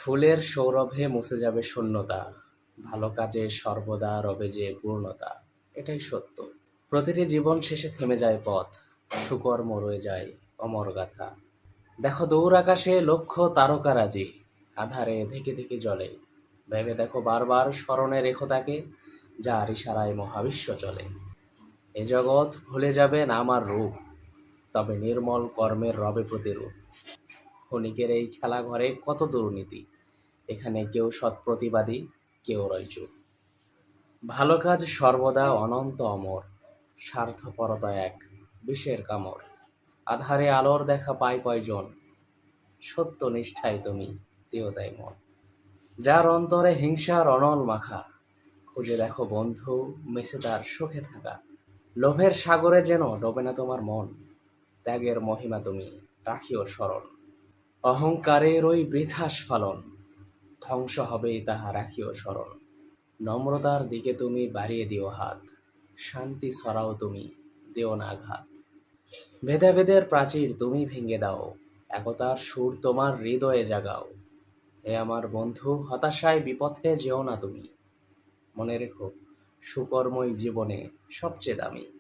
ফুলের সৌরভে মুছে যাবে শূন্যতা, ভালো কাজে সর্বদা রবে যে পূর্ণতা। এটাই সত্য। প্রতিটি জীবন শেষে থেমে যায় পথ, সুকর্ম রয়ে যায় অমর গাথা। দেখো দূর আকাশে লক্ষ্য তারকারাজি, আধারে ধেকে ধেকে জ্বলে। ভেবে দেখো বারবার স্মরণে রেখো তাকে, যার ইশারায় মহাবিশ্ব চলে। এ জগৎ ভুলে যাবে নাম আর রূপ, তবে নির্মল কর্মের রবে প্রতিরূপ। ক্ষণিকের এই খেলাঘরে কত দুর্নীতি, এখানে কেউ সৎ প্রতিবাদী, কেউ রয় চুপ। ভালো কাজ সর্বদা অনন্ত অমর, স্বার্থপরতা এক বিষের কামড়। আধারে আলোর দেখা পায় কয়জন, সত্য নিষ্ঠায় তুমি দিও তাই মন। যার অন্তরে হিংসার অনল মাখা, খুঁজে দেখো বন্ধু মেসে তার সুখে থাকা। লোভের সাগরে যেন ডোবে না তোমার মন, ত্যাগের মহিমা তুমি রাখিও স্মরণ। অহংকারের ওই বৃথা স্ফলন, ধ্বংস হবেই তাহা রাখিও স্মরণ। নম্রতার দিকে তুমি বাড়িয়ে দিও হাত, শান্তি ছড়াও তুমি দিও না আঘাত। ভেদাভেদের প্রাচীর তুমি ভেঙে দাও, একতার সুর তোমার হৃদয়ে জাগাও। হে আমার বন্ধু, হতাশায় বিপথে যেও না তুমি, মনে রেখো সুকর্মই জীবনে সবচেয়ে দামি।